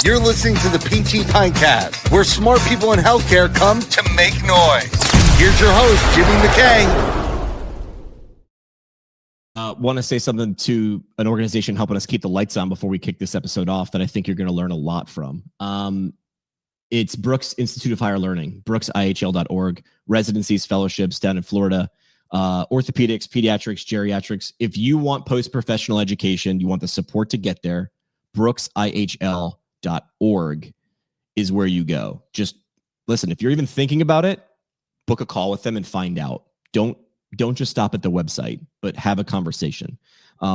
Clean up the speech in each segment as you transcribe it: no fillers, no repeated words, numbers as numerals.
You're listening to the PT Pinecast, where smart people in healthcare come to make noise. Here's your host, Jimmy McKay. Want to say something to an organization helping us keep the lights on before we kick this episode off that I think you're going to learn a lot from. It's Brooks Institute of Higher Learning, brooksihl.org, residencies, fellowships down in Florida, orthopedics, pediatrics, geriatrics. If you want post-professional education, you want the support to get there, brooksihl.org is where you go. Just listen, if you're even thinking about it, book a call with them and find out. Don't just stop at the website, but have a conversation.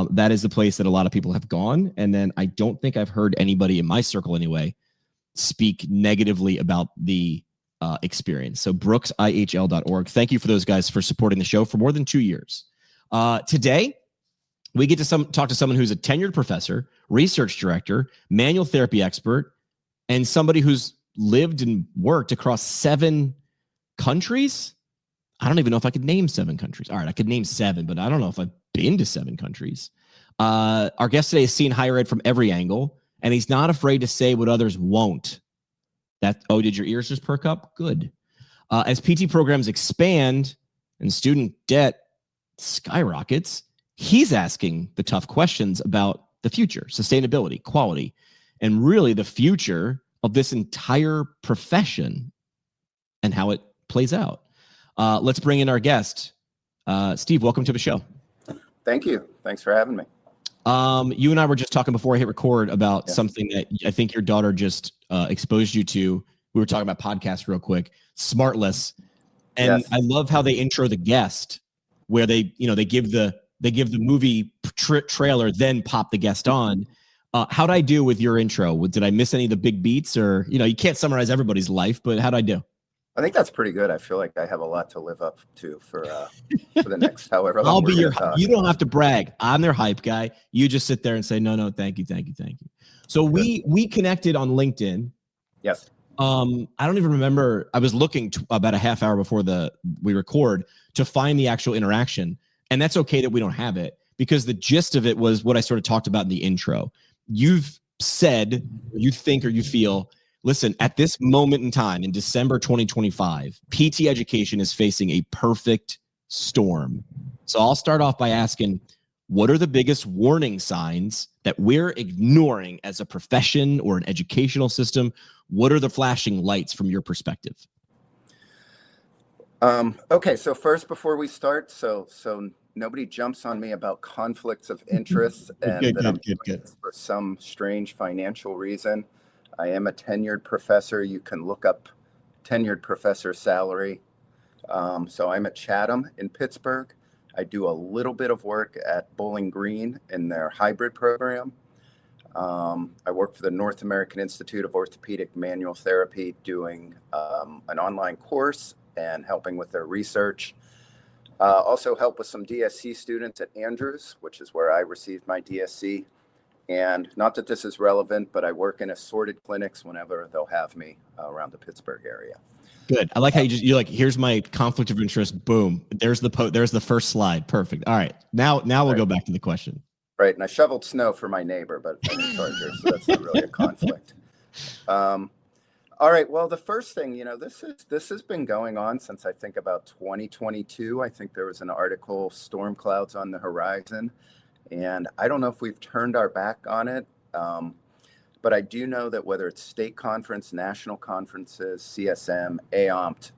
That is the place that a lot of people have gone. And then I don't think I've heard anybody in my circle anyway speak negatively about the experience. So brooksihl.org. Thank you for those guys for supporting the show for more than 2 years. Today, we get to talk to someone who's a tenured professor, research director, manual therapy expert, and somebody who's lived and worked across 7 countries. I don't even know if I could name 7 countries. All right, I could name 7, but I don't know if I've been to 7 countries. Our guest today has seen higher ed from every angle, and he's not afraid to say what others won't. Did your ears just perk up? Good. As PT programs expand and student debt skyrockets, he's asking the tough questions about the future, sustainability, quality, and really the future of this entire profession and how it plays out. Let's bring in our guest. Steve, welcome to the show. Thank you. Thanks for having me. You and I were just talking before I hit record about something that I think your daughter just exposed you to. We were talking about podcasts real quick, Smartless. And I love how they intro the guest where they give the movie trailer, then pop the guest on. How'd I do with your intro? Did I miss any of the big beats, or, you can't summarize everybody's life, but how'd I do? I think that's pretty good. I feel like I have a lot to live up to for the next however long. I'll be your. You don't have to brag. I'm their hype guy. You just sit there and say no, thank you. So we connected on LinkedIn. Yes. I don't even remember. I was looking about a half hour before we record to find the actual interaction, and that's okay that we don't have it, because the gist of it was what I sort of talked about in the intro. You've said, you think, or you feel. Listen, at this moment in time, in December 2025, PT education is facing a perfect storm. So I'll start off by asking, what are the biggest warning signs that we're ignoring as a profession or an educational system? What are the flashing lights from your perspective? Okay, so first, before we start, so nobody jumps on me about conflicts of interest and that I'm doing this for some strange financial reason. I am a tenured professor. You can look up tenured professor salary. So I'm at Chatham in Pittsburgh. I do a little bit of work at Bowling Green in their hybrid program. I work for the North American Institute of Orthopedic Manual Therapy, doing an online course and helping with their research. Also help with some DSC students at Andrews, which is where I received my DSC. And not that this is relevant, but I work in assorted clinics whenever they'll have me around the Pittsburgh area. Good. I like how you're like, here's my conflict of interest. Boom. There's the first slide. Perfect. All right. Now we'll go back to the question. Right. And I shoveled snow for my neighbor, but I'm in charge here, so that's not really a conflict. All right. Well, the first thing, this has been going on since I think about 2022. I think there was an article, Storm Clouds on the Horizon. And I don't know if we've turned our back on it, but I do know that whether it's state conference, national conferences, CSM, AOMPT,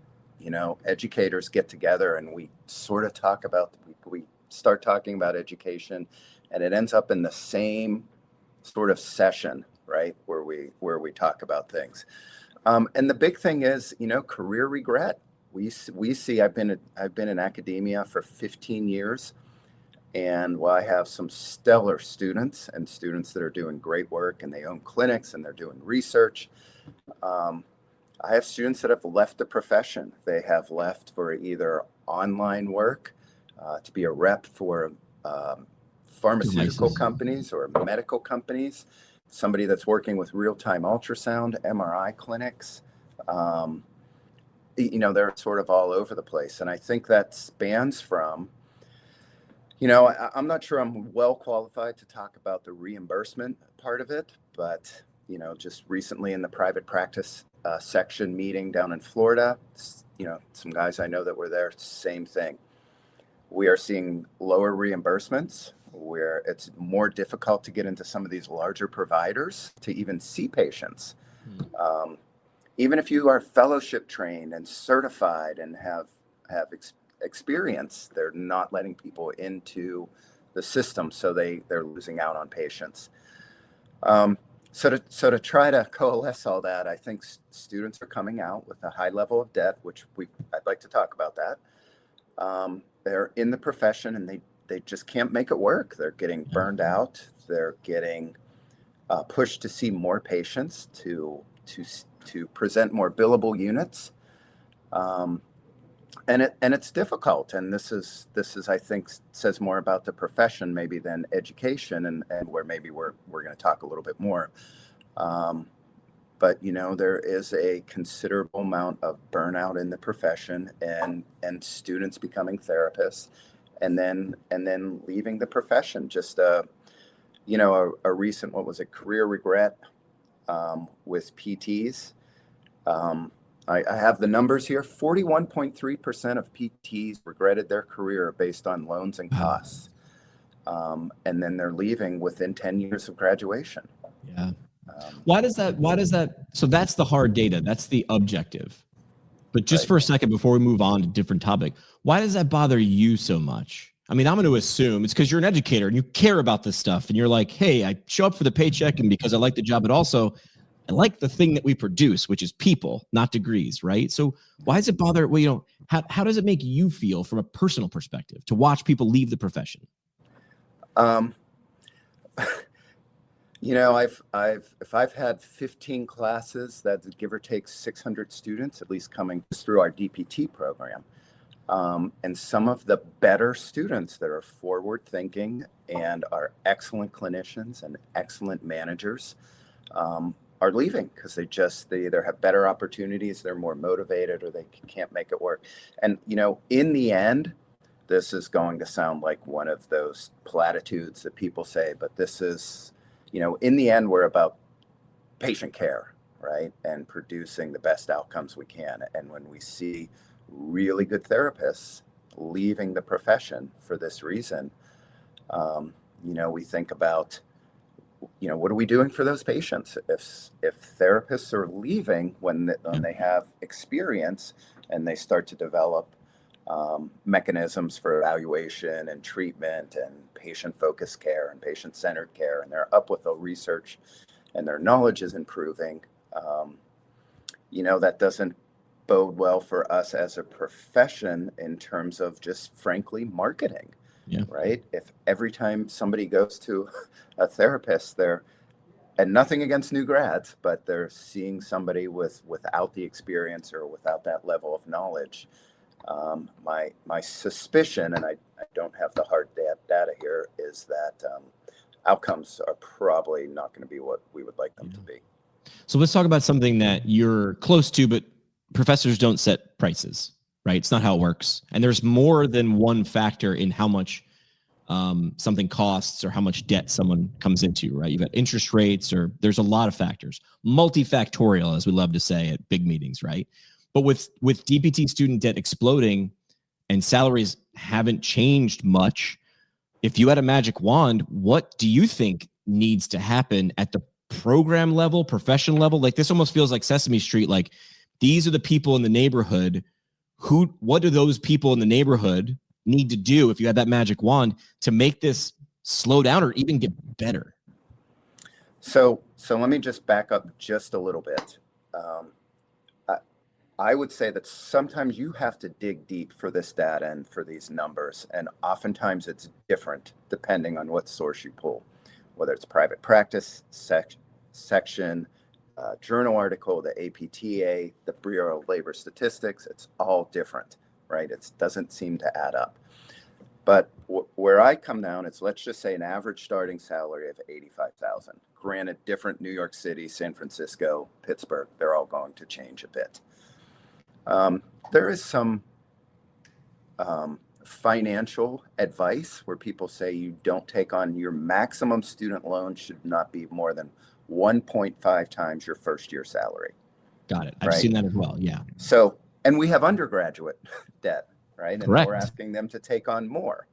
educators get together and we sort of we start talking about education, and it ends up in the same sort of session, right, where we talk about things. And the big thing is, career regret. We see. I've been in academia for 15 years. And while I have some stellar students and students that are doing great work and they own clinics and they're doing research, I have students that have left the profession. They have left for either online work, to be a rep for pharmaceutical companies or medical companies, somebody that's working with real-time ultrasound, MRI clinics. They're sort of all over the place. And I think that spans from I'm not sure I'm well qualified to talk about the reimbursement part of it, but just recently in the private practice section meeting down in Florida, some guys I know that were there, same thing. We are seeing lower reimbursements, where it's more difficult to get into some of these larger providers to even see patients. Even if you are fellowship trained and certified and have experience, they're not letting people into the system, so they're losing out on patients. So to try to coalesce all that, I think students are coming out with a high level of debt, which I'd like to talk about that. They're in the profession and they just can't make it work. They're getting burned out. They're getting pushed to see more patients, to present more billable units, and it's difficult. And this is I think says more about the profession maybe than education, and where maybe we're going to talk a little bit more. But there is a considerable amount of burnout in the profession, and students becoming therapists, and then leaving the profession. Just a recent, what was it, career regret with PTs. I have the numbers here. 41.3% of PTs regretted their career based on loans and costs. And then they're leaving within 10 years of graduation. Yeah. Why does that? So that's the hard data. That's the objective. But just for a second, before we move on to a different topic, why does that bother you so much? I mean, I'm going to assume it's because you're an educator and you care about this stuff. And you're like, hey, I show up for the paycheck and because I like the job, but also I like the thing that we produce, which is people, not degrees, right? So why does it bother? Well, how does it make you feel from a personal perspective to watch people leave the profession? If I've had 15 classes, that's give or take 600 students, at least coming through our DPT program. And some of the better students that are forward thinking and are excellent clinicians and excellent managers are leaving because they either have better opportunities, they're more motivated, or they can't make it work. And, in the end, this is going to sound like one of those platitudes that people say, but this is, in the end, we're about patient care, right? And producing the best outcomes we can. And when we see really good therapists leaving the profession for this reason, we think about, what are we doing for those patients? If therapists are leaving when they have experience and they start to develop mechanisms for evaluation and treatment and patient-focused care and patient-centered care, and they're up with the research and their knowledge is improving, that doesn't bode well for us as a profession in terms of just frankly marketing. Yeah. Right? If every time somebody goes to a therapist, and nothing against new grads, but they're seeing somebody without the experience or without that level of knowledge. My suspicion, and I don't have the hard data here, is that outcomes are probably not going to be what we would like them to be. So let's talk about something that you're close to, but professors don't set prices, right? It's not how it works. And there's more than one factor in how much something costs or how much debt someone comes into, right? You've got interest rates, or there's a lot of factors, multifactorial, as we love to say at big meetings, right? But with DPT student debt exploding and salaries haven't changed much, if you had a magic wand, what do you think needs to happen at the program level, profession level? Like, this almost feels like Sesame Street. Like, these are the people in the neighborhood. What do those people in the neighborhood need to do, if you had that magic wand, to make this slow down or even get better? So let me just back up just a little bit. I would say that sometimes you have to dig deep for this data and for these numbers, and oftentimes it's different depending on what source you pull, whether it's private practice section, journal article, the APTA, the Bureau of Labor Statistics. It's all different, right? It doesn't seem to add up. But where I come down is, let's just say, an average starting salary of $85,000. Granted, different New York City, San Francisco, Pittsburgh, they're all going to change a bit. There is some financial advice where people say you don't take on, your maximum student loan should not be more than 1.5 times your first year salary. Got it. I've Right. seen that as well. Yeah. So, and we have undergraduate debt, right? And Correct. we're asking them to take on more.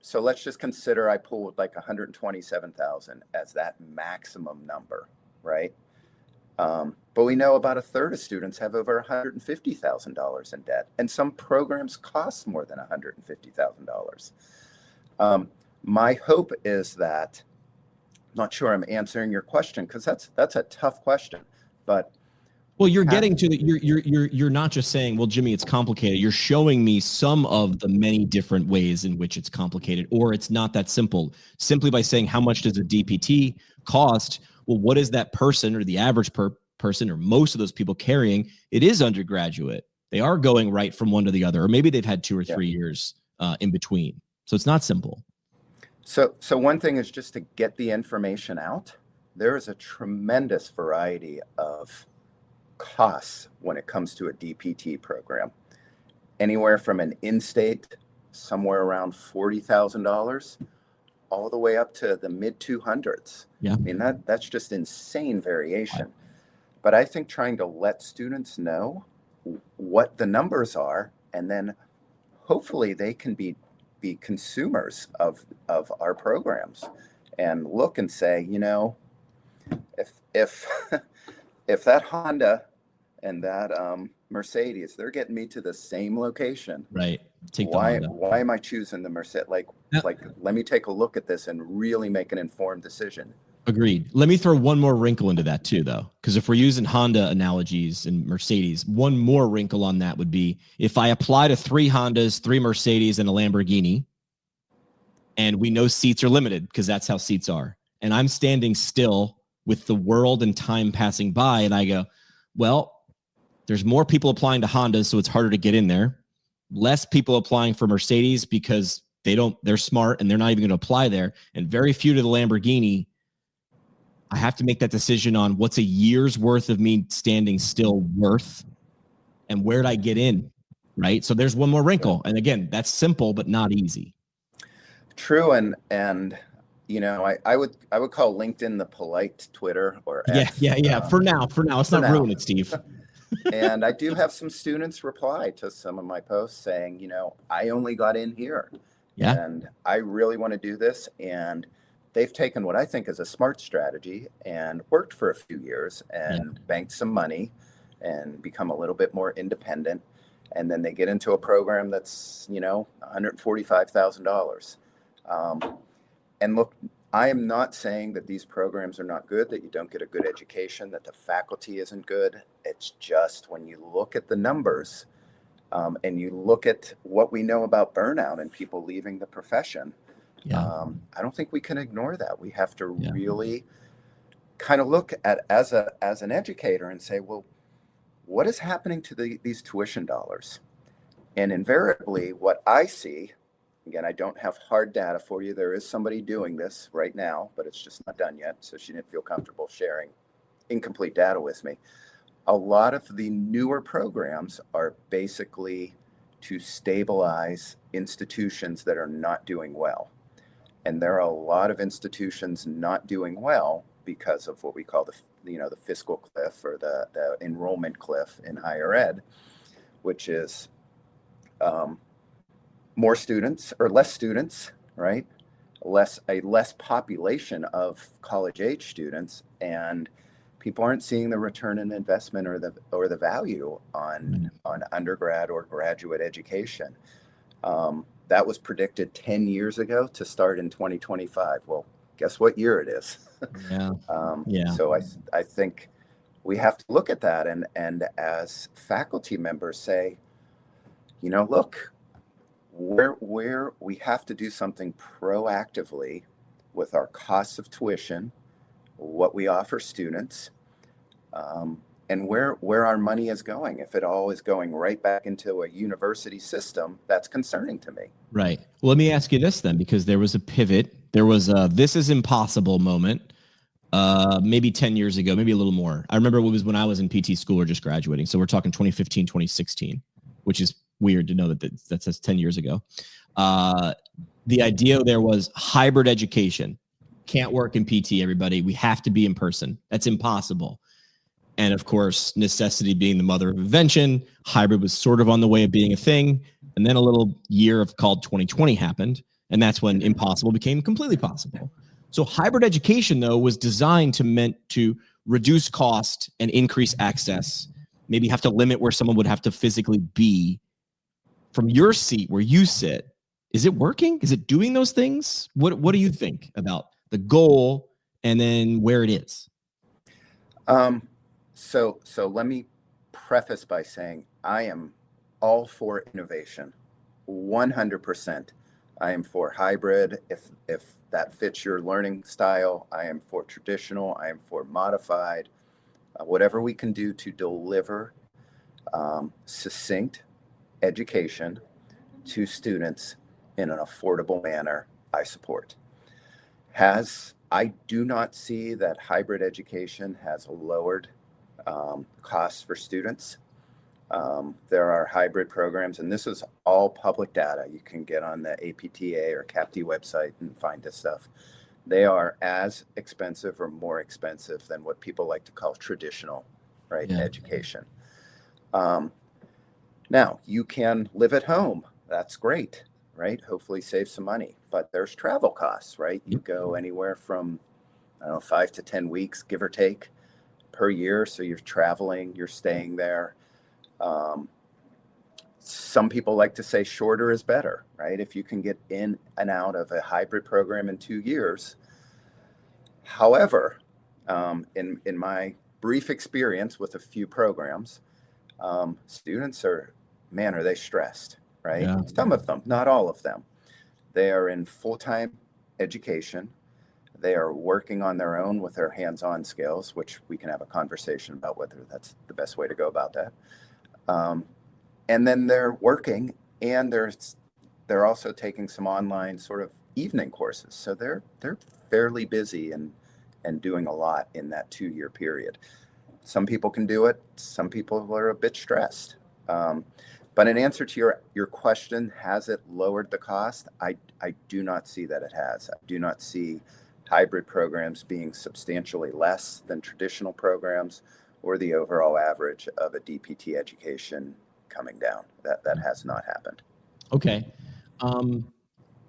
So let's just consider I pulled like 127,000 as that maximum number, right? But we know about a third of students have over $150,000 in debt, and some programs cost more than $150,000. My hope is that, not sure I'm answering your question, because that's a tough question, but well, you're getting to the, you're not just saying, well, Jimmy, it's complicated. You're showing me some of the many different ways in which it's complicated, or it's not that simple. Simply by saying, how much does a DPT cost? Well, what is that person or the average person or most of those people carrying? It is undergraduate. They are going right from one to the other, or maybe they've had 2 or 3 years in between. So it's not simple. So one thing is just to get the information out. There is a tremendous variety of costs when it comes to a DPT program. Anywhere from an in-state, somewhere around $40,000, all the way up to the mid 200s. Yeah. I mean, that's just insane variation. But I think trying to let students know what the numbers are, and then hopefully they can be consumers of our programs and look and say, you know, if that Honda and that Mercedes, they're getting me to the same location. Right. Take why the Honda. Why am I choosing the Mercedes? Like let me take a look at this and really make an informed decision. Agreed. Let me throw one more wrinkle into that too, though, because if we're using Honda analogies and Mercedes, one more wrinkle on that would be if I apply to 3 Hondas, 3 Mercedes, and a Lamborghini, and we know seats are limited because that's how seats are, and I'm standing still with the world and time passing by, and I go, well, there's more people applying to Hondas, so it's harder to get in there. Less people applying for Mercedes because they're smart and they're not even going to apply there, and very few to the Lamborghini. I have to make that decision on what's a year's worth of me standing still worth and where did I get in, right? So there's one more wrinkle. And again, that's simple, but not easy. True. And you know, I would call LinkedIn the polite Twitter or X. Yeah. For now, let's not ruin it, Steve. And I do have some students reply to some of my posts saying, you know, I only got in here. Yeah. And I really want to do this. And they've taken what I think is a smart strategy and worked for a few years and banked some money and become a little bit more independent. And then they get into a program that's, you know, $145,000. And look, I am not saying that these programs are not good, that you don't get a good education, that the faculty isn't good. It's just when you look at the numbers and you look at what we know about burnout and people leaving the profession, I don't think we can ignore that. We have to really kind of look at as an educator and say, well, what is happening to these tuition dollars? And invariably, what I see, again, I don't have hard data for you. There is somebody doing this right now, but it's just not done yet. So she didn't feel comfortable sharing incomplete data with me. A lot of the newer programs are basically to stabilize institutions that are not doing well. And there are a lot of institutions not doing well because of what we call the fiscal cliff or the enrollment cliff in higher ed, which is more students or less students, right? A less population of college age students, and people aren't seeing the return on investment or the value on undergrad or graduate education. That was predicted 10 years ago to start in 2025. Well, guess what year it is? So I think we have to look at that and as faculty members say, you know, look, where we have to do something proactively with our costs of tuition, what we offer students, and where our money is going. If it all is going right back into a university system, that's concerning to me. Right. Well, let me ask you this then, because there was a pivot. There was a "this is impossible" moment, maybe 10 years ago, maybe a little more. I remember it was when I was in PT school or just graduating. So we're talking 2015, 2016, which is weird to know that says 10 years ago. The idea there was hybrid education. Can't work in PT, everybody. We have to be in person. That's impossible. And of course, necessity being the mother of invention, hybrid was sort of on the way of being a thing. And then a little year of called 2020 happened. And that's when impossible became completely possible. So hybrid education, though, was designed to reduce cost and increase access, maybe have to limit where someone would have to physically be. From your seat where you sit, is it working? Is it doing those things? What do you think about the goal and then where it is? So let me preface by saying I am all for innovation, 100%. I am for hybrid if that fits your learning style. I am for traditional. I am for modified. Whatever we can do to deliver succinct education to students in an affordable manner, I support. I do not see that hybrid education has lowered costs for students. There are hybrid programs, and this is all public data. You can get on the APTA or CAPTE website and find this stuff. They are as expensive or more expensive than what people like to call traditional, right, education. Now, you can live at home. That's great, right? Hopefully save some money. But there's travel costs, right? You go anywhere from, 5 to 10 weeks, give or take, per year. So you're traveling, you're staying there. Some people like to say shorter is better, right? If you can get in and out of a hybrid program in 2 years. However, in my brief experience with a few programs, students are they stressed, right? Yeah. Some of them, not all of them. They are in full-time education. They are working on their own with their hands-on skills, which we can have a conversation about whether that's the best way to go about that. And then they're working, and they're also taking some online sort of evening courses. So they're fairly busy and doing a lot in that 2-year period. Some people can do it. Some people are a bit stressed. But in answer to your question, has it lowered the cost? I do not see that it has. I do not see hybrid programs being substantially less than traditional programs or the overall average of a DPT education coming down. That has not happened. Okay.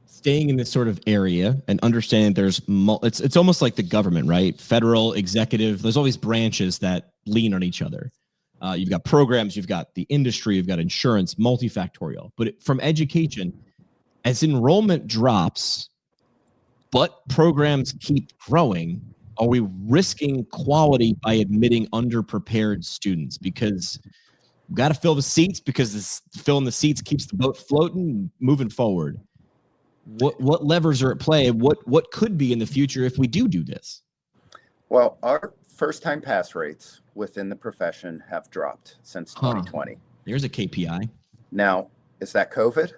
Staying in this sort of area and understanding it's almost like the government, right? Federal, executive, there's always branches that lean on each other. You've got programs, you've got the industry, you've got insurance, multifactorial. But from education, as enrollment drops, but programs keep growing, are we risking quality by admitting underprepared students? Because we've got to fill the seats, because filling the seats keeps the boat floating, moving forward. What levers are at play? What could be in the future if we do this? Well, our first-time pass rates within the profession have dropped since 2020. There's a KPI. Now, is that COVID?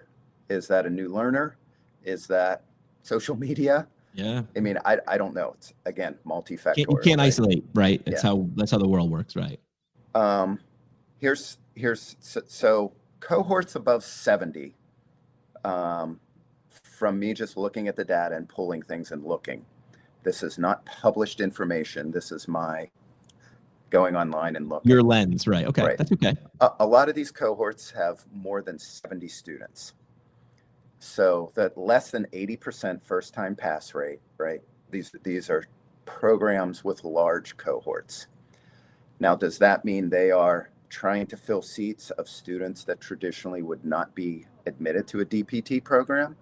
Is that a new learner? Is that social media? Yeah. I mean, I don't know. It's, again, multifactorial. You can't isolate, right? That's how the world works, right? So cohorts above 70, from me just looking at the data and pulling things and looking. This is not published information. This is my going online and looking. Your lens, right? Okay, right. That's okay. A lot of these cohorts have more than 70 students. So that less than 80% first-time pass rate, right? These are programs with large cohorts. Now, does that mean they are trying to fill seats of students that traditionally would not be admitted to a DPT program?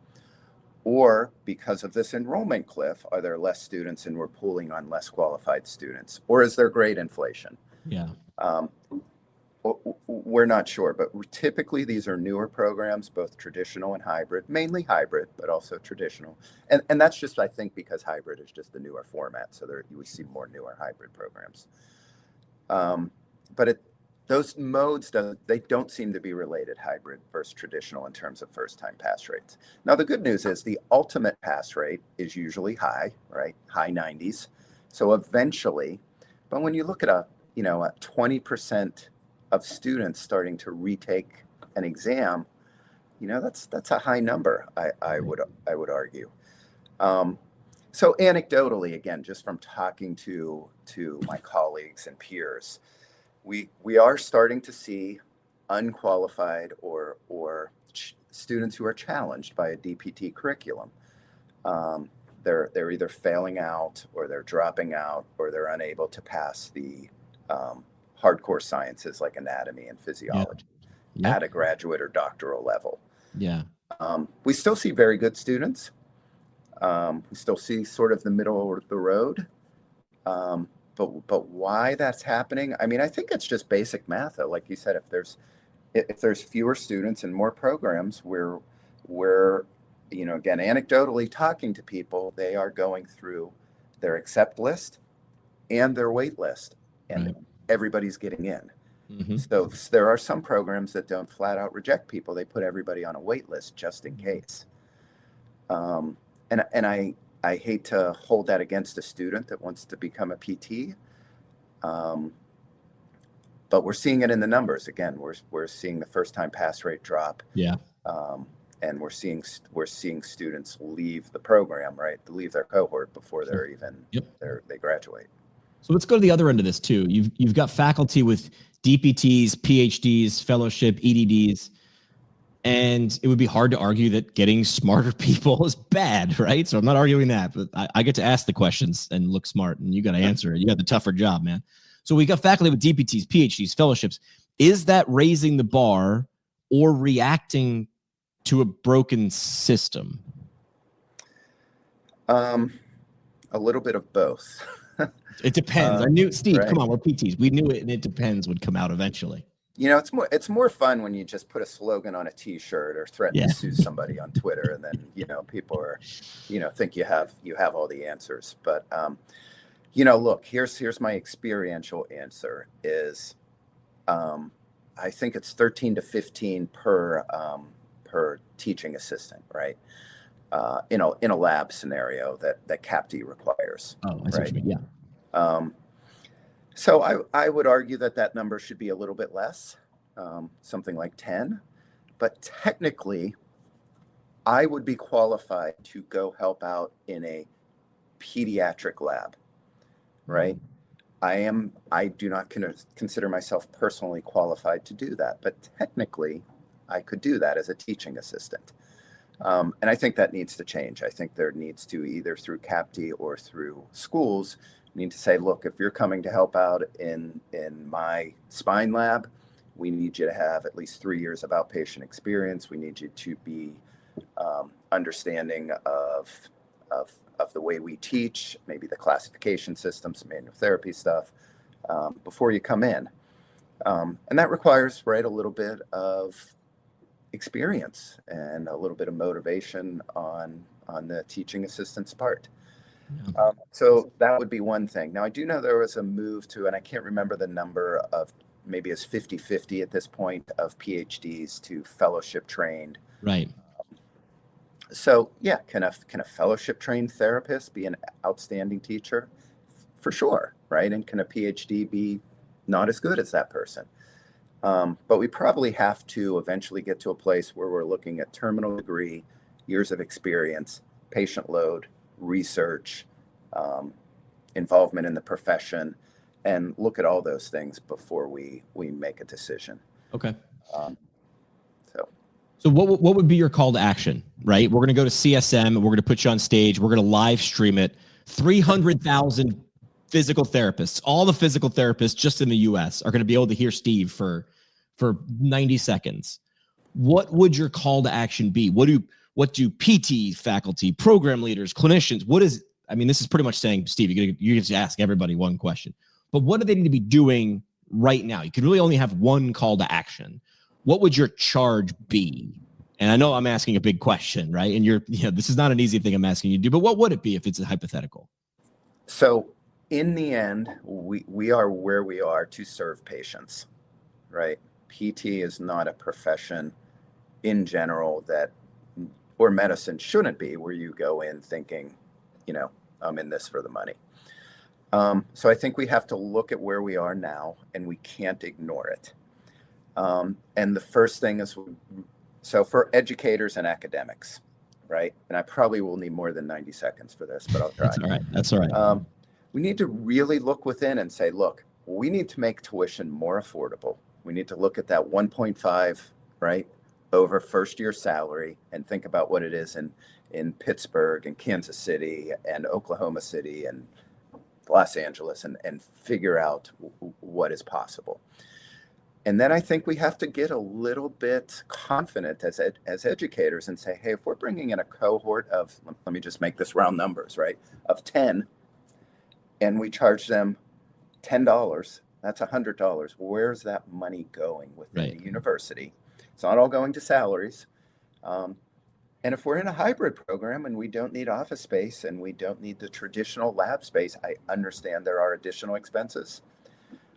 Or because of this enrollment cliff, are there less students and we're pooling on less qualified students? Or is there grade inflation? Yeah. We're not sure, but typically these are newer programs, both traditional and hybrid, mainly hybrid, but also traditional. And that's just, I think, because hybrid is just the newer format. So we see more newer hybrid programs. But those modes, they don't seem to be related, hybrid versus traditional, in terms of first-time pass rates. Now, the good news is the ultimate pass rate is usually high, right? High 90s. So eventually, but when you look at a 20% of students starting to retake an exam, that's a high number, I would argue. So anecdotally, again, just from talking to my colleagues and peers, we are starting to see unqualified or students who are challenged by a DPT curriculum. They're either failing out, or they're dropping out, or they're unable to pass the hardcore sciences like anatomy and physiology at a graduate or doctoral level. Yeah. We still see very good students. We still see sort of the middle of the road. But why that's happening? I mean, I think it's just basic math, though. Like you said, if there's fewer students and more programs, we're again, anecdotally talking to people, they are going through their accept list and their wait list, and everybody's getting in. Mm-hmm. So there are some programs that don't flat out reject people. They put everybody on a wait list just in case. And I hate to hold that against a student that wants to become a PT. But we're seeing it in the numbers. Again, we're seeing the first time pass rate drop. Yeah. And we're seeing students leave the program, right? Leave their cohort before they're even they graduate. So let's go to the other end of this too. You've got faculty with DPTs, PhDs, fellowship, EDDs, and it would be hard to argue that getting smarter people is bad, right? So I'm not arguing that, but I get to ask the questions and look smart, and you got to answer it. You got the tougher job, man. So we got faculty with DPTs, PhDs, fellowships. Is that raising the bar or reacting to a broken system? A little bit of both. It depends. I knew, Steve, come on, we're PTs. We knew it, and it depends would come out eventually. You know, it's more fun when you just put a slogan on a T-shirt or threaten to sue somebody on Twitter, and then people are, think you have all the answers. But look, here's my experiential answer is, I think it's 13 to 15 per teaching assistant, right? In a lab scenario that CAPTE requires. Oh, I see what you mean. Yeah. So I would argue that number should be a little bit less, something like 10. But technically, I would be qualified to go help out in a pediatric lab, right? I do not consider myself personally qualified to do that, but technically, I could do that as a teaching assistant. And I think that needs to change. I think there needs to, either through CAPTE or through schools, need to say, look, if you're coming to help out in my spine lab, we need you to have at least 3 years of outpatient experience. We need you to be understanding of the way we teach, maybe the classification systems, manual therapy stuff, before you come in. And that requires, a little bit of experience and a little bit of motivation on the teaching assistant's part. Yeah. So that would be one thing. Now, I do know there was a move to, and I can't remember the number of, maybe it's 50-50 at this point, of PhDs to fellowship trained. Right. So yeah, can a fellowship trained therapist be an outstanding teacher? For sure, right? And can a PhD be not as good as that person? But we probably have to eventually get to a place where we're looking at terminal degree, years of experience, patient load, research, involvement in the profession, and look at all those things before we make a decision. Okay. So what would be your call to action, right? We're going to go to CSM. We're going to put you on stage. We're going to live stream it. 300,000 physical therapists, all the physical therapists just in the US are going to be able to hear Steve for 90 seconds. What would your call to action be? What do PT faculty, program leaders, clinicians, this is pretty much saying, Steve, you get to ask everybody one question, but what do they need to be doing right now? You can really only have one call to action. What would your charge be? And I know I'm asking a big question, right? And this is not an easy thing I'm asking you to do, but what would it be if it's a hypothetical? So in the end, we are where we are to serve patients, right? PT is not a profession in general or medicine shouldn't be, where you go in thinking, I'm in this for the money. So I think we have to look at where we are now, and we can't ignore it. And the first thing is, so for educators and academics, right? And I probably will need more than 90 seconds for this, but I'll try. That's all right. That's all right. We need to really look within and say, look, we need to make tuition more affordable. We need to look at that 1.5, right, over first year salary and think about what it is in Pittsburgh and Kansas City and Oklahoma City and Los Angeles and figure out what is possible. And then I think we have to get a little bit confident as educators and say, hey, if we're bringing in a cohort of, let me just make this round numbers, right, of 10, and we charge them $10, that's $100. Where's that money going within the university? It's not all going to salaries. And if we're in a hybrid program and we don't need office space and we don't need the traditional lab space, I understand there are additional expenses.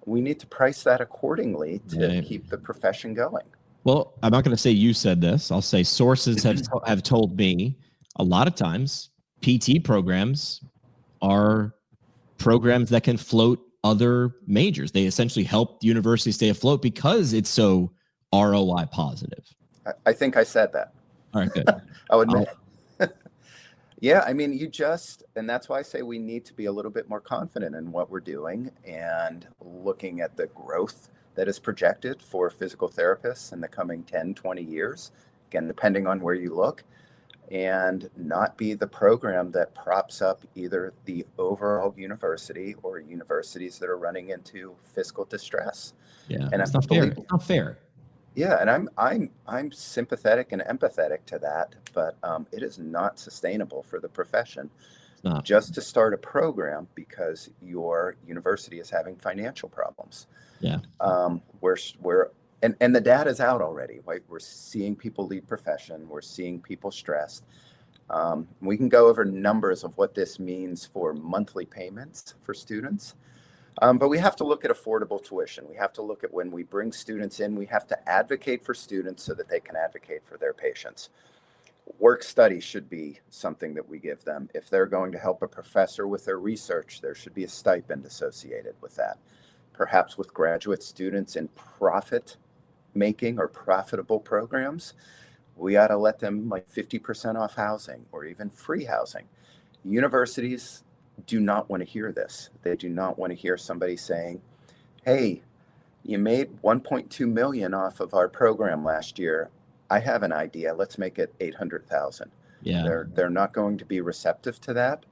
We need to price that accordingly to keep the profession going. Well, I'm not going to say you said this. I'll say sources have told me a lot of times PT programs are programs that can float other majors. They essentially help the university stay afloat because it's so ROI positive. I think I said that. All right, good. I'll admit. Yeah, I mean, and that's why I say we need to be a little bit more confident in what we're doing and looking at the growth that is projected for physical therapists in the coming 10, 20 years, again, depending on where you look, and not be the program that props up either the overall university or universities that are running into fiscal distress. Yeah, and it's not fair. It's not fair. Yeah, and I'm sympathetic and empathetic to that, but it is not sustainable for the profession just to start a program because your university is having financial problems. Yeah, and the data is out already. Right? We're seeing people leave profession. We're seeing people stressed. We can go over numbers of what this means for monthly payments for students. But we have to look at affordable tuition. We have to look at when we bring students in, we have to advocate for students so that they can advocate for their patients. Work study should be something that we give them. If they're going to help a professor with their research, there should be a stipend associated with that. Perhaps with graduate students in profit making or profitable programs, we ought to let them like 50% off housing or even free housing. Universities do not want to hear this. They do not want to hear somebody saying, hey, you made 1.2 million off of our program last year. I have an idea. Let's make it 800,000. Yeah. They're not going to be receptive to that.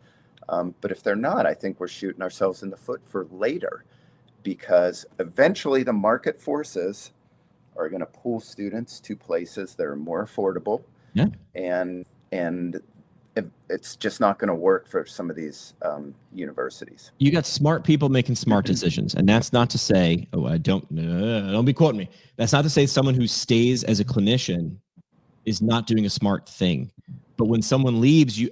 But if they're not, I think we're shooting ourselves in the foot for later, because eventually the market forces are going to pull students to places that are more affordable. Yeah. And it's just not going to work for some of these universities. You got smart people making smart decisions, and that's not to say, don't be quoting me. That's not to say someone who stays as a clinician is not doing a smart thing. But when someone leaves,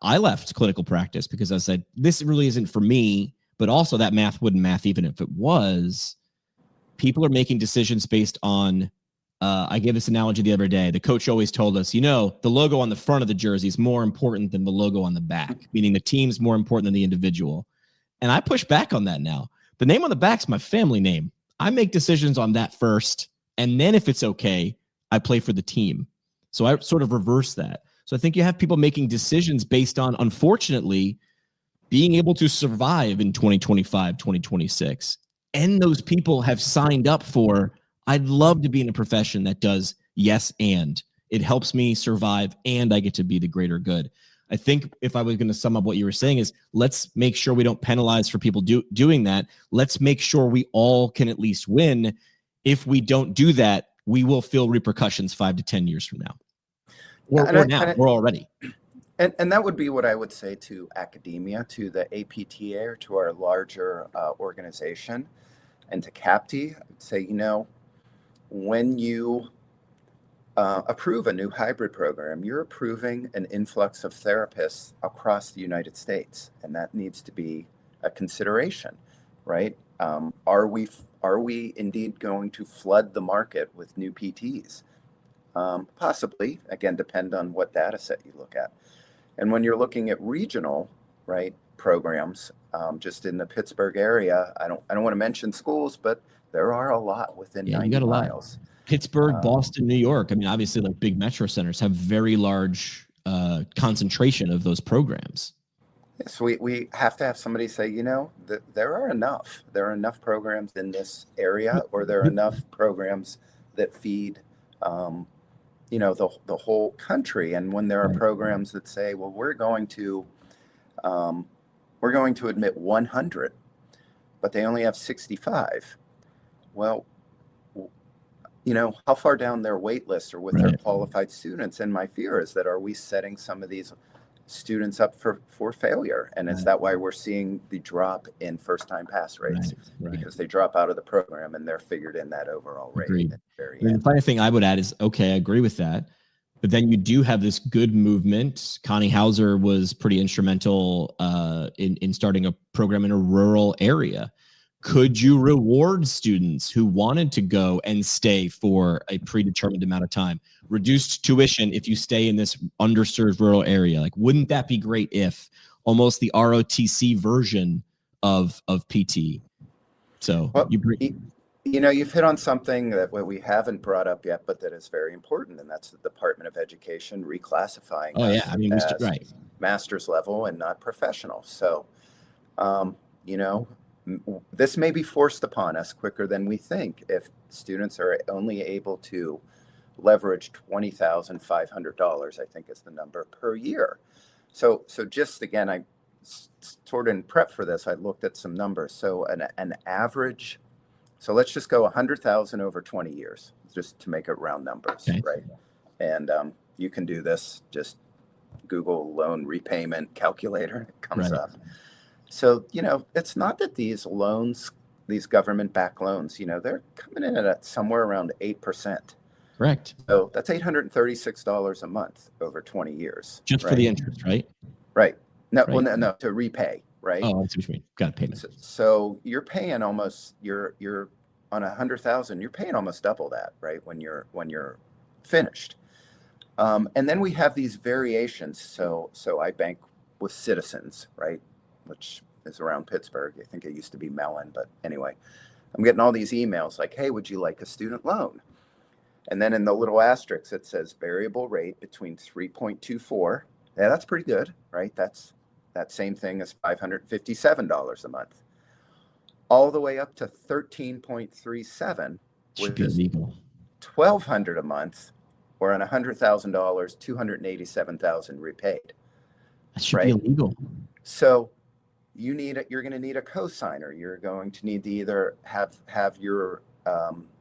I left clinical practice because I said, this really isn't for me, but also that math wouldn't math even if it was. People are making decisions based on, I gave this analogy the other day. The coach always told us, the logo on the front of the jersey is more important than the logo on the back, meaning the team's more important than the individual. And I push back on that now. The name on the back's my family name. I make decisions on that first. And then if it's okay, I play for the team. So I sort of reverse that. So I think you have people making decisions based on, unfortunately, being able to survive in 2025, 2026. And those people have signed up for, I'd love to be in a profession that does yes and. It helps me survive and I get to be the greater good. I think if I was going to sum up what you were saying is, let's make sure we don't penalize for people doing that. Let's make sure we all can at least win. If we don't do that, we will feel repercussions 5 to 10 years from now. We're already. And that would be what I would say to academia, to the APTA, or to our larger organization, and to CAPTE. I'd say, when you approve a new hybrid program, you're approving an influx of therapists across the United States, and that needs to be a consideration, right? Are we indeed going to flood the market with new PTs? Possibly, again, depend on what data set you look at. And when you're looking at regional, right, programs, just in the Pittsburgh area, I don't want to mention schools, but there are a lot within 90 miles. Pittsburgh, Boston, New York. I mean, obviously, like big metro centers have very large concentration of those programs. Yes, we have to have somebody say, there are enough programs in this area, or there are enough programs that feed, the whole country. And when there are programs that say, well, we're going to admit 100, but they only have 65. Well, how far down their wait list or with their qualified students? And my fear is that, are we setting some of these students up for failure? And is that why we're seeing the drop in first-time pass rates? Because they drop out of the program and they're figured in that overall rate. Agreed. The final thing I would add is, okay, I agree with that. But then you do have this good movement. Connie Hauser was pretty instrumental in starting a program in a rural area. Could you reward students who wanted to go and stay for a predetermined amount of time? Reduced tuition if you stay in this underserved rural area. Like, wouldn't that be great if almost the ROTC version of PT? So you've hit on something that we haven't brought up yet, but that is very important, and that's the Department of Education reclassifying. Master's level and not professional. So, this may be forced upon us quicker than we think if students are only able to leverage $20,500, I think is the number, per year. So just again, I sort of in prep for this, I looked at some numbers. So an average, so let's just go 100,000 over 20 years, just to make it round numbers, right? And you can do this, just Google loan repayment calculator, it comes up. So, it's not that these loans, these government-backed loans, they're coming in at somewhere around 8%. Correct. So that's $836 a month over 20 years. Just for the interest, right? Right. No, well, no, to repay, right? Oh, that's what you mean. Got payment. So you're paying almost, you're on 100,000, you're paying almost double that, right? When you're finished. And then we have these variations. So I bank with Citizens, right? Which is around Pittsburgh. I think it used to be Mellon, but anyway, I'm getting all these emails like, hey, would you like a student loan? And then in the little asterisk, it says variable rate between 3.24. Yeah, that's pretty good, right? That's that same thing as $557 a month, all the way up to 13.37, which is $1,200 a month, or on $100,000, $287,000 repaid. That should be illegal. So you're going to need a cosigner. You're going to need to either have your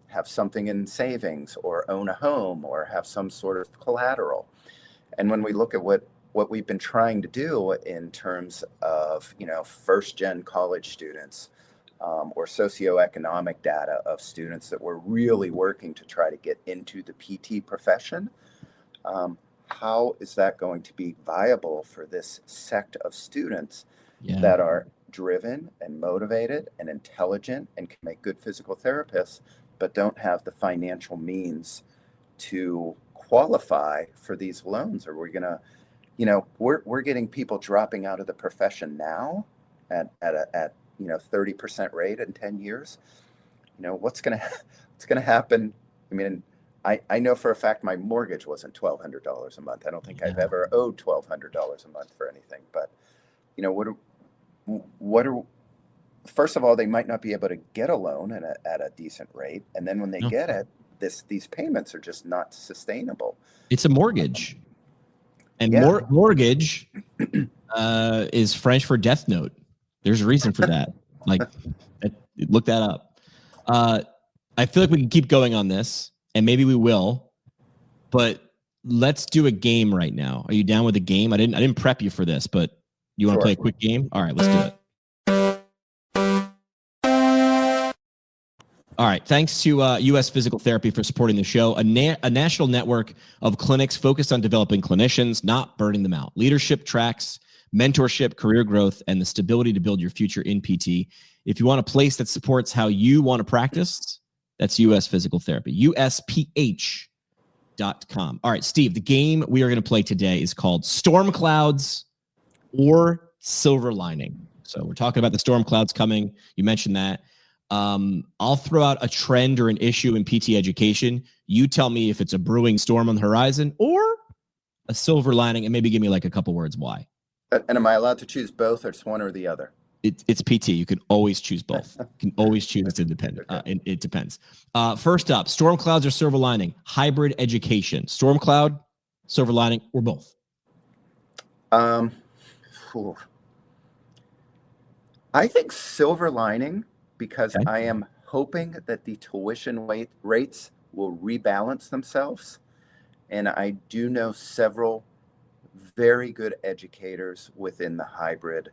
have something in savings, or own a home, or have some sort of collateral. And when we look at what we've been trying to do in terms of first-gen college students, or socioeconomic data of students that we're really working to try to get into the PT profession, how is that going to be viable for this sect of students that are driven and motivated and intelligent and can make good physical therapists, but don't have the financial means to qualify for these loans? Or we're gonna, we're getting people dropping out of the profession now at 30% rate in 10 years. What's gonna happen? I mean, I know for a fact my mortgage wasn't $1,200 a month. I don't think I've ever owed $1,200 a month for anything. But first of all, they might not be able to get a loan at a decent rate, and then when they get it, these payments are just not sustainable. It's a mortgage, and mortgage is French for death note. There's a reason for that. Look that up. I feel like we can keep going on this, and maybe we will, but let's do a game right now. Are you down with a game? I didn't prep you for this, but you want to play a quick game? All right, let's do it. All right. Thanks to U.S. Physical Therapy for supporting the show, a national network of clinics focused on developing clinicians, not burning them out. Leadership tracks, mentorship, career growth, and the stability to build your future in PT. If you want a place that supports how you want to practice, that's U.S. Physical Therapy, USPH.com. All right, Steve, the game we are going to play today is called Storm Clouds or Silver Lining. So we're talking about the storm clouds coming. You mentioned that. I'll throw out a trend or an issue in PT education. You tell me if it's a brewing storm on the horizon or a silver lining, and maybe give me like a couple words why. And am I allowed to choose both, or it's one or the other? It's PT. You can always choose both. You can always choose. It's independent. It depends. First up, storm clouds or silver lining, hybrid education, storm cloud, silver lining, or both. I think silver lining, because Okay. I am hoping that the tuition rates will rebalance themselves. And I do know several very good educators within the hybrid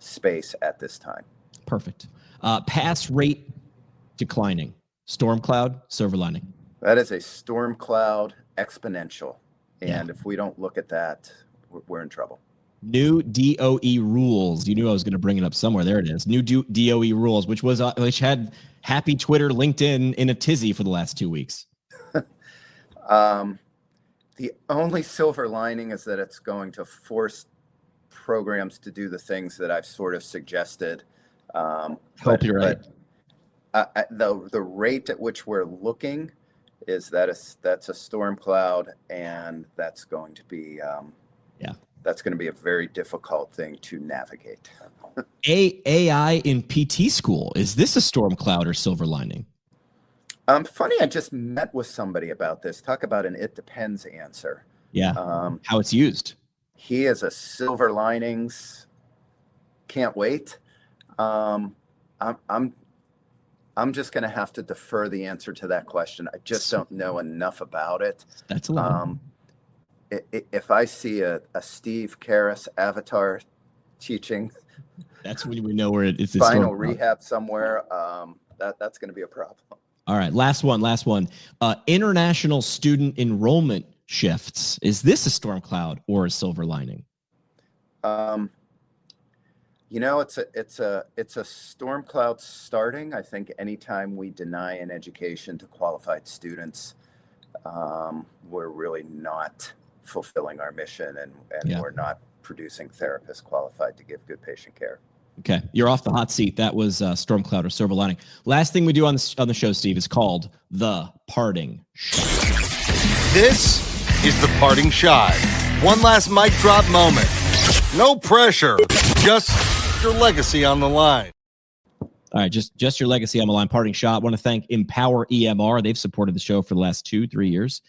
space at this time. Perfect. Pass rate declining, storm cloud, silver lining. That is a storm cloud exponential. And Yeah. if we don't look at that, we're in trouble. New DOE rules. You knew I was going to bring it up somewhere. There it is. New DOE rules, which had happy Twitter, LinkedIn in a tizzy for the last 2 weeks. The only silver lining is that it's going to force programs to do the things that I've sort of suggested. Hope you're right. The rate at which we're looking is that's a storm cloud, and that's going to be that's going to be a very difficult thing to navigate. AI in PT school. Is this a storm cloud or silver lining? Funny, I just met with somebody about this. Talk about an it depends answer. Yeah. How it's used. He is a silver linings. Can't wait. I'm just going to have to defer the answer to that question. I just don't know enough about it. That's a lot. If I see a Steve Karras avatar teaching, that's when we know where it's spinal rehab somewhere. That's going to be a problem. All right, last one. International student enrollment shifts. Is this a storm cloud or a silver lining? It's a storm cloud starting. I think anytime we deny an education to qualified students, we're really not fulfilling our mission, and we're not producing therapists qualified to give good patient care. Okay, you're off the hot seat. That was storm cloud or silver lining. Last thing we do on the show, Steve, is called the parting shot. This is the parting shot. One last mic drop moment. No pressure, just your legacy on the line. All right, just your legacy on the line. Parting shot. I want to thank Empower EMR. They've supported the show for the last 2-3 years.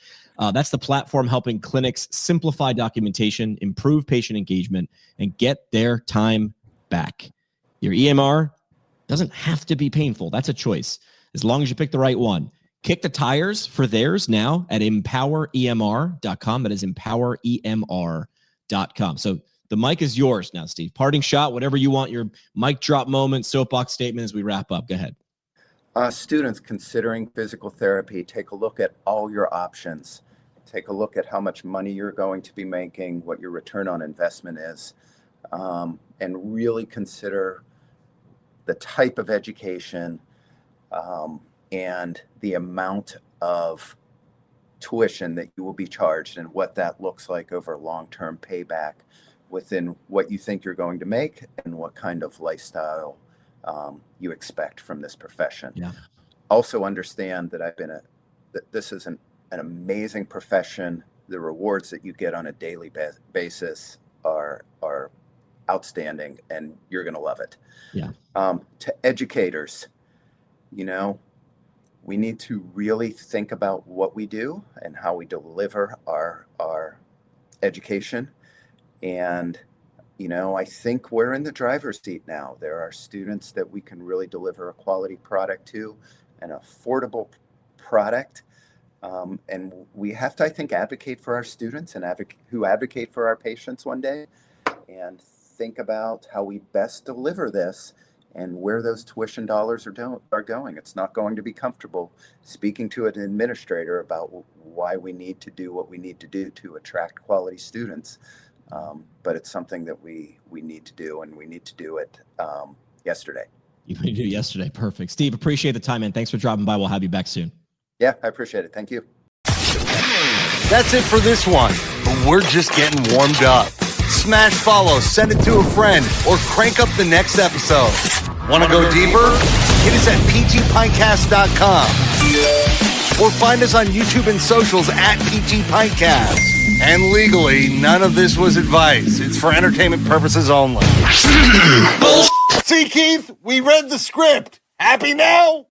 That's the platform helping clinics simplify documentation, improve patient engagement, and get their time back. Your EMR doesn't have to be painful. That's a choice, as long as you pick the right one. Kick the tires for theirs now at empoweremr.com. That is empoweremr.com. So the mic is yours now, Steve. Parting shot, whatever you want, your mic drop moment, soapbox statement as we wrap up. Go ahead. Students considering physical therapy, take a look at all your options. Take a look at how much money you're going to be making, what your return on investment is, and really consider the type of education and the amount of tuition that you will be charged, and what that looks like over long-term payback within what you think you're going to make and what kind of lifestyle you expect from this profession. Yeah. Also understand that this is an amazing profession. The rewards that you get on a daily basis are outstanding, and you're going to love it. Yeah. To educators, we need to really think about what we do and how we deliver our education. And, I think we're in the driver's seat now. There are students that we can really deliver a quality product to, an affordable product. And we have to, I think, advocate for our students and advocate for our patients one day, and think about how we best deliver this and where those tuition dollars are going. It's not going to be comfortable speaking to an administrator about why we need to do what we need to do to attract quality students. But it's something that we need to do, and we need to do it yesterday. You need to do yesterday. Perfect. Steve, appreciate the time, man. Thanks for dropping by. We'll have you back soon. Yeah, I appreciate it. Thank you. That's it for this one, but we're just getting warmed up. Smash follow, send it to a friend, or crank up the next episode. Want to go deeper? Hit us at ptpodcast.com. or find us on YouTube and socials at PT Pintcast. And legally, none of this was advice. It's for entertainment purposes only. See, Keith, we read the script. Happy now?